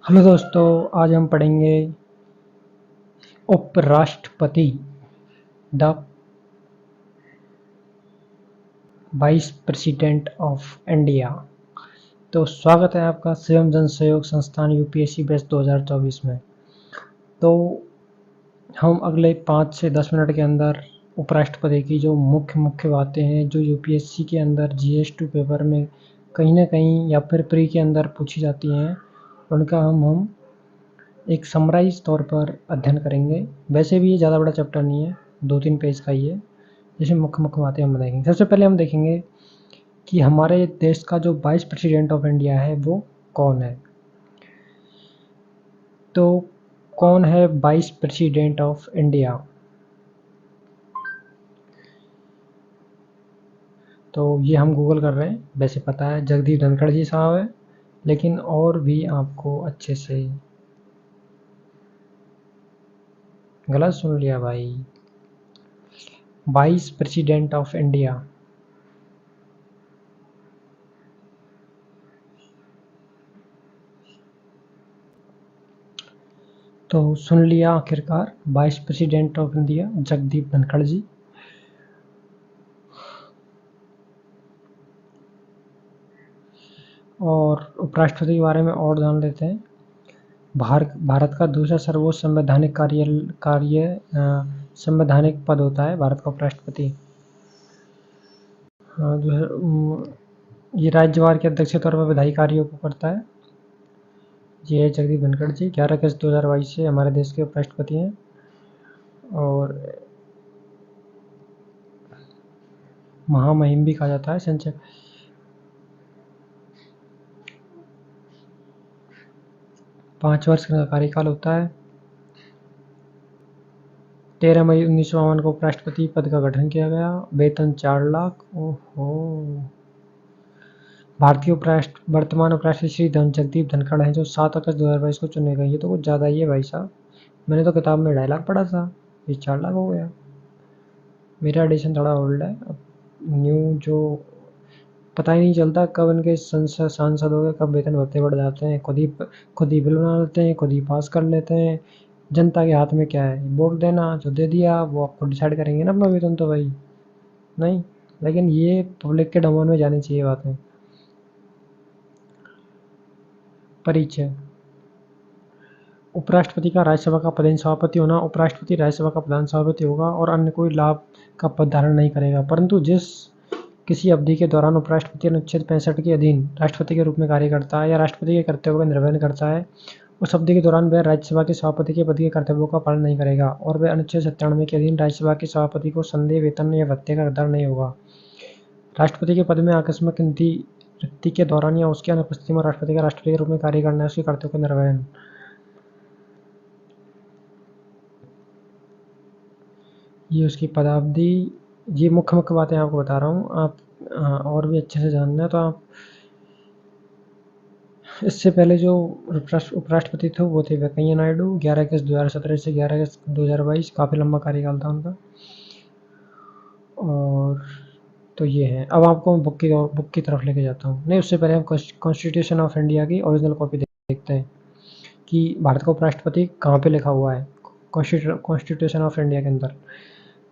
Hello दोस्तों, आज हम पढ़ेंगे उपराष्ट्रपति the vice president of India. तो स्वागत है आपका स्वयं जन सहयोग संस्थान यूपीएससी बैच 2024 में। तो हम अगले 5 से 10 मिनट के अंदर उपराष्ट्रपति की जो मुख्य मुख्य बातें हैं जो यूपीएससी के अंदर जीएस2 पेपर में कहीं ना कहीं या फिर प्री के अंदर पूछी जाती हैं, उनका हम एक समराइज तौर पर अध्ययन करेंगे। वैसे भी ये ज़्यादा बड़ा चैप्टर नहीं है, 2-3 पेज का ही है, जिसमें मुख्य मुख्य बातें हम देखेंगे। सबसे पहले हम देखेंगे कि हमारे देश का जो वाइस प्रेसिडेंट ऑफ इंडिया है वो कौन है। तो कौन है वाइस प्रेसिडेंट ऑफ इंडिया? तो ये हम गूगल कर रहे हैं, वैसे पता है जगदीप धनखड़ जी साहब है, लेकिन और भी आपको अच्छे से गलत सुन लिया भाई। वाइस प्रेसिडेंट ऑफ इंडिया तो सुन लिया आखिरकार, vice president of India Jagdeep Dhankhar ji. और उपराष्ट्रपति के बारे में और जान लेते हैं। भारत का दूसरा सर्वोच्च संवैधानिक पद होता है भारत का उपराष्ट्रपति। ये राज्यवार के अध्यक्ष के तौर पर विधायी कार्यों को करता है। ये है जगदीप धनखड़ जी, 11 अगस्त 2022 से हमारे देश के उपराष्ट्रपति हैं। और महामहिम भी कहा जाता है। संचय 5 वर्ष का कार्यकाल होता है। 13 मई 1952 को उपराष्ट्रपति पद का गठन किया गया। वेतन 4 लाख। ओहो। भारतीय वर्तमान उपराष्ट्रपति श्री जगदीप धनखड़ हैं, जो 7 अगस्त 2022 को चुने गए। ये तो कुछ ज़्यादा ही है भाई साहब, मैंने तो किताब में 2.5 लाख पढ़ा था, ये 4 लाख हो गया। मेरा एडिशन थोड़ा ओल्ड है, अब न्यू जो पता ही नहीं चलता कब इनके सांसद हो गए, कब वेतन भत्ते बढ़ जाते हैं। खुद ही बिल बना लेते हैं, खुद ही पास कर लेते हैं। जनता के हाथ में क्या है, वोट देना, जो दे दिया वो आपको डिसाइड करेंगे ना अपना वेतन, तो भाई नहीं। लेकिन ये पब्लिक के डोमेन में जानी चाहिए बातें। परिचय। उपराष्ट्रपति का राज्यसभा का प्रधान सभापति होना। उपराष्ट्रपति राज्यसभा का प्रधान सभापति होगा और अन्य कोई लाभ का पद धारण नहीं करेगा, परंतु जिस किसी अवधि के दौरान उपराष्ट्रपति अनुच्छेद 65 के अधीन राष्ट्रपति के रूप में कार्य करता है या राष्ट्रपति के कर्तव्यों का निर्वहन करता है, उस अवधि के दौरान वह राज्यसभा के सभापति के पद के कर्तव्यों का पालन नहीं करेगा और वह अनुच्छेद 97 के अधीन राज्यसभा के सभापति को संदेह, वेतन या भत्ते का हकदार नहीं होगा। राष्ट्रपति के पद में आकस्मिक नियुक्ति के दौरान या उसकी अनुपस्थिति में राष्ट्रपति का राष्ट्रपति के रूप में कार्य करना है, उसके कर्तव्यों का निर्वहन। ये उसकी पदावधि। ये मुख्य मुख्य बातें आपको बता रहा हूँ। आप और भी अच्छे से जानना है तो आप इससे पहले जो उपराष्ट्रपति थे वो थे वेंकैया नायडू, 11 अगस्त 2017 से 11 अगस्त 2022, काफ़ी लंबा कार्यकाल था उनका। और तो ये है। अब आपको मैं बुक की तरफ लेके जाता हूँ। नहीं, उससे पहले हम कॉन्स्टिट्यूशन ऑफ इंडिया की ओरिजिनल कॉपी देखते हैं कि भारत का उपराष्ट्रपति कहाँ पे लिखा हुआ है कॉन्स्टिट्यूशन ऑफ इंडिया के अंदर।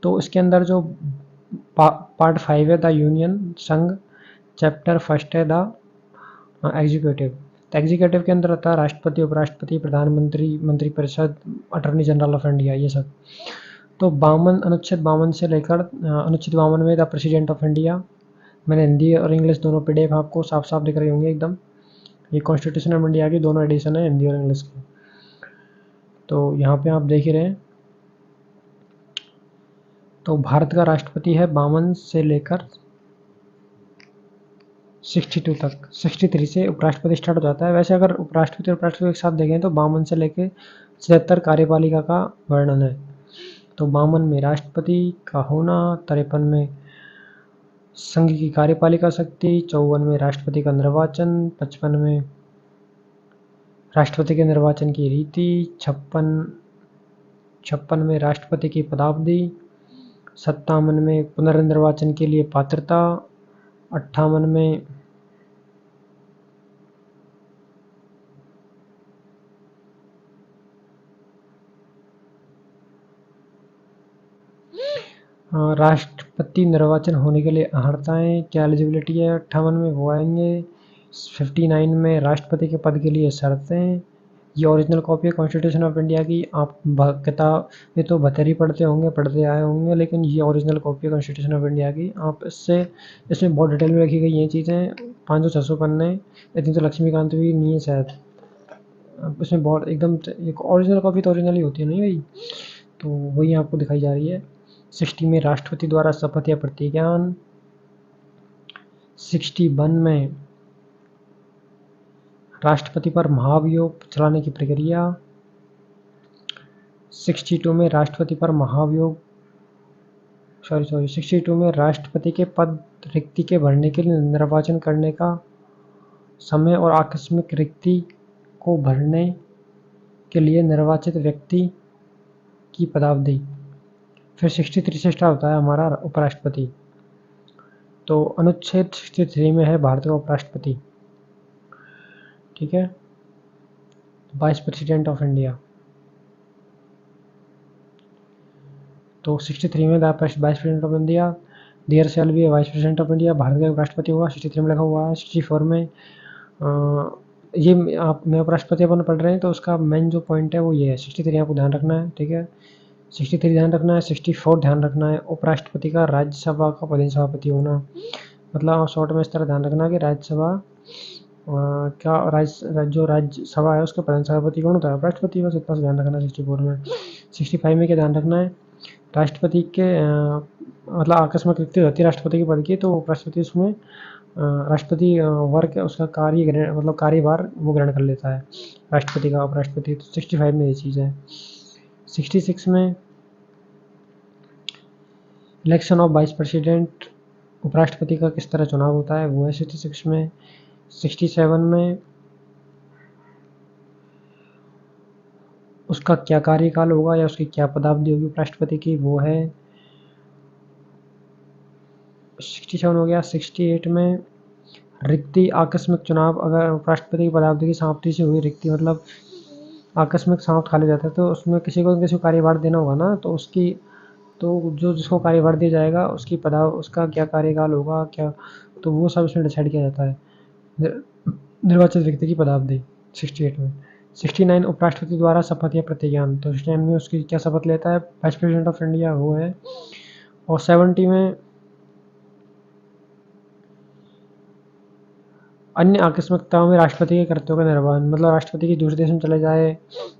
तो इसके अंदर जो पार्ट 5 है द यूनियन, संघ, चैप्टर फर्स्ट है द एग्जीक्यूटिव। तो एग्जीक्यूटिव के अंदर आता है राष्ट्रपति, उपराष्ट्रपति, प्रधानमंत्री, मंत्रिपरिषद, अटॉर्नी जनरल ऑफ इंडिया, ये सब। तो अनुच्छेद 52 से लेकर अनुच्छेद 52 में द प्रेसिडेंट ऑफ इंडिया। मैंने हिंदी और इंग्लिश दोनों पीडीएफ आपको साफ साफ दिख रही होंगे एकदम। ये कॉन्स्टिट्यूशन ऑफ इंडिया की दोनों एडिशन है, हिंदी और इंग्लिश की। तो यहाँ पे आप देख ही रहे हैं। तो भारत का राष्ट्रपति है 52 से लेकर 62 तक। 63 से उपराष्ट्रपति स्टार्ट हो जाता है। वैसे अगर उपराष्ट्रपति एक साथ देखें तो 52 से लेकर 77 कार्यपालिका का वर्णन है। तो 52 में राष्ट्रपति का होना, 53 में संघ की कार्यपालिका शक्ति, 54 में राष्ट्रपति का निर्वाचन, 55 में राष्ट्रपति के निर्वाचन की रीति, 56 में राष्ट्रपति की पदावधि, 57 में पुनर्निर्वाचन के लिए पात्रता, 58 में राष्ट्रपति निर्वाचन होने के लिए अर्हताएँ क्या एलिजिबिलिटी है 58 में वो आएंगे। 59 में राष्ट्रपति के पद के लिए शर्तें। ये ओरिजिनल कॉपी है कॉन्स्टिट्यूशन ऑफ इंडिया की। आप किताब में तो 72 पढ़ते होंगे, पढ़ते आए होंगे, लेकिन ये ओरिजिनल कॉपी है कॉन्स्टिट्यूशन ऑफ इंडिया की। आप इसमें बहुत डिटेल में रखी गई ये चीज़ें। 500-600 पन्ने। इतनी तो लक्ष्मीकांत भी नहीं है शायद। इसमें बहुत एकदम एक ओरिजिनल कॉपी तो ओरिजिनल ही होती है नहीं भाई, तो वही आपको दिखाई जा रही है। 60 में राष्ट्रपति द्वारा शपथ या प्रतिज्ञान। 61 में राष्ट्रपति पर महाभियोग चलाने की प्रक्रिया। 62 में राष्ट्रपति पर महाभियोग 62 में राष्ट्रपति के पद रिक्ति के भरने के लिए निर्वाचन करने का समय और आकस्मिक रिक्ति को भरने के लिए निर्वाचित व्यक्ति की पदावधि। फिर 63 से स्टार्ट होता है हमारा उपराष्ट्रपति। तो अनुच्छेद 63 में है भारत का उपराष्ट्रपति, ठीक है, वाइस प्रेसिडेंट ऑफ इंडिया। तो 63 में vice president of India, there shall be vice president of India, Bharat का राष्ट्रपति होगा। 63 में लिखा हुआ है। 64 में ये आप मैं उपराष्ट्रपति अपन पढ़ रहे हैं तो उसका मेन जो पॉइंट है वो ये है। 63 आपको ध्यान रखना है, ठीक है। 63 ध्यान रखना है। 64 ध्यान रखना है, उपराष्ट्रपति का राज्यसभा का पदेन सभापति होना। मतलब शॉर्ट में इस तरह ध्यान रखना कि राज्यसभा क्या जो राज्यसभा है उसके प्रधान सभापति कौन होता है? उपराष्ट्रपति। बस इतना ध्यान रखना है 64 में। 65 में क्या ध्यान रखना है? राष्ट्रपति के मतलब आकस्मिक रिक्ति होती है राष्ट्रपति के पद की, तो उपराष्ट्रपति उसमें राष्ट्रपति वर्ग उसका मतलब कार्यभार वो ग्रहण कर लेता है राष्ट्रपति का उपराष्ट्रपति। तो 65 में ये चीज़ है। 66 में इलेक्शन ऑफ वाइस प्रेसिडेंट, उपराष्ट्रपति का किस तरह चुनाव होता है वो है 66 में। 67 में उसका क्या कार्यकाल होगा या उसकी क्या पदावधि होगी उपराष्ट्रपति की, वो है 67 हो गया। 68 में रिक्ति आकस्मिक चुनाव, अगर उपराष्ट्रपति की पदावधि की समाप्ति से हुई रिक्ति मतलब आकस्मिक समाप्त खा लिया जाता है तो उसमें किसी को कार्यभार देना होगा ना, तो उसकी तो जो जिसको कार्यभार दिया जाएगा उसका क्या कार्यकाल होगा क्या, तो वो सब इसमें डिसाइड किया जाता है निर्वाचित व्यक्ति की पदावधि 68 में। 69 उपराष्ट्रपति द्वारा शपथ या प्रतिज्ञान, तो 69 में उसकी क्या शपथ लेता है? वाइस प्रेसिडेंट ऑफ इंडिया वो है। और 70 में अन्य आकस्मिकताओं में राष्ट्रपति के कर्तव्यों का निर्वहन, मतलब राष्ट्रपति की दूसरे देश में चले जाए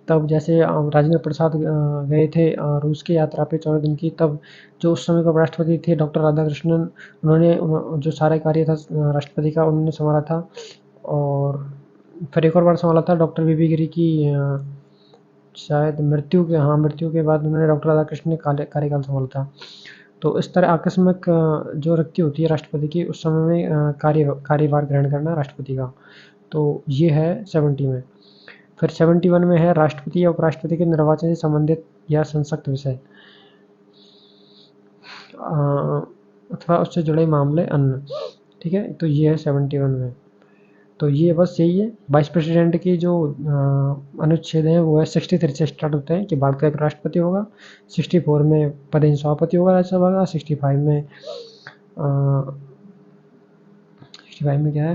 तब, जैसे राजेंद्र प्रसाद गए थे रूस की यात्रा पे 14 दिन की, तब जो उस समय का राष्ट्रपति थे डॉक्टर राधाकृष्णन, उन्होंने जो सारा कार्य था राष्ट्रपति का उन्होंने संभाला था। और फिर एक और बार संभाला था डॉक्टर वी गिरी की शायद मृत्यु के बाद उन्होंने डॉक्टर राधाकृष्णन ने कार्यकाल संभाला था। तो इस तरह आकस्मिक जो रिक्ति होती है राष्ट्रपति की उस समय में कार्यभार ग्रहण करना राष्ट्रपति का, तो ये है 70 में। फिर 71 में है राष्ट्रपति या उपराष्ट्रपति के निर्वाचन से संबंधित या संसक्त विषय अथवा उससे जुड़े मामले अन्य, ठीक है, तो ये है 71 में। तो ये बस यही है। वाइस प्रेसिडेंट की जो अनुच्छेद हैं वो है 63 से स्टार्ट होते हैं कि भारत का एक राष्ट्रपति होगा। 64 में पदेन सभापति होगा राज्यसभा का। 65 में 65 में क्या है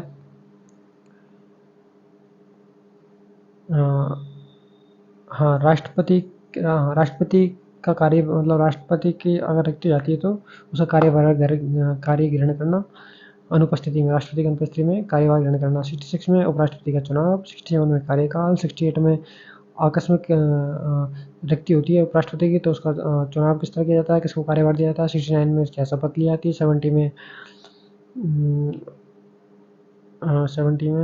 हाँ राष्ट्रपति का कार्य मतलब राष्ट्रपति की अगर रिक्ति जाती है तो उसका कार्यभार कार्य ग्रहण करना अनुपस्थिति में, राष्ट्रपति की अनुपस्थिति में कार्यभार ग्रहण करना। 66 में उपराष्ट्रपति का चुनाव। 67 में कार्यकाल। 68 में आकस्मिक रिक्ति होती है उपराष्ट्रपति की तो उसका चुनाव किस तरह किया जाता है, किसको कार्यभार दिया जाता है। 69 में क्या शपथ ली जाती है। 70 में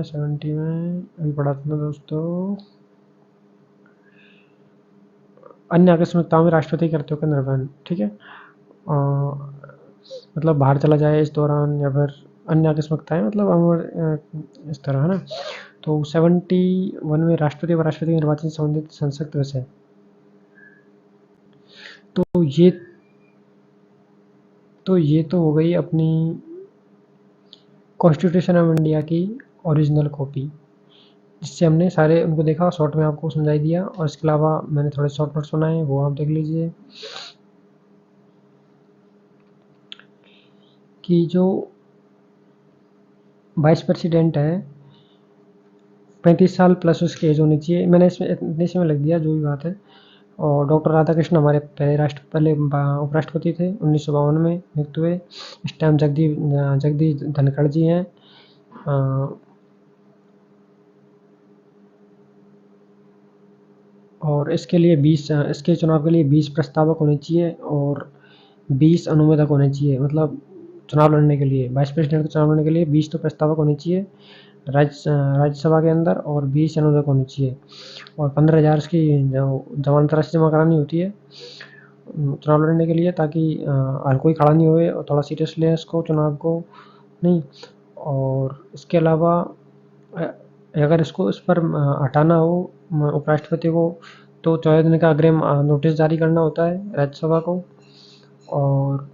70 में अभी पढ़ा था दोस्तों, अन्य आकस्मिकताओं में राष्ट्रपति के कर्तव्यों का निर्वहन, ठीक है, मतलब बाहर चला जाए इस दौरान या फिर अन्य आकस्मिकताएं मतलब इस तरह है ना। तो 71 में राष्ट्रपति व राष्ट्रपति के निर्वाचन से संबंधित संसद विषय, तो ये तो हो गई अपनी कॉन्स्टिट्यूशन ऑफ इंडिया की ओरिजिनल कॉपी, जिससे हमने सारे उनको देखा, शॉर्ट में आपको समझाई दिया। और इसके अलावा मैंने थोड़े शॉर्ट नोट्स बनाए वो आप देख लीजिए। कि जो वाइस प्रेसिडेंट है 35 साल प्लस उसकी एज होनी चाहिए। मैंने इसमें इतने इसमें लिख दिया, जो भी बात है। और डॉक्टर राधाकृष्ण हमारे पहले उपराष्ट्रपति थे, 1952 में नियुक्त हुए। इस टाइम जगदीश धनखड़ जी हैं। और इसके चुनाव के लिए 20 प्रस्तावक होने चाहिए और 20 अनुमोदक होने चाहिए। मतलब चुनाव लड़ने के लिए, वाइस प्रेसिडेंट का चुनाव लड़ने के लिए 20 तो प्रस्तावक होने चाहिए राज्यसभा के अंदर, और 20 अनुमोदक होने चाहिए। और 15,000 इसकी जमानत राशि जमा करानी होती है चुनाव लड़ने के लिए, ताकि हर कोई खड़ा नहीं हुए और थोड़ा सीरियस लें इसको, चुनाव को नहीं। और इसके अलावा अगर इसको इस पर हटाना हो उपराष्ट्रपति को, तो 14 दिन का अग्रिम नोटिस जारी करना होता है राज्यसभा को। और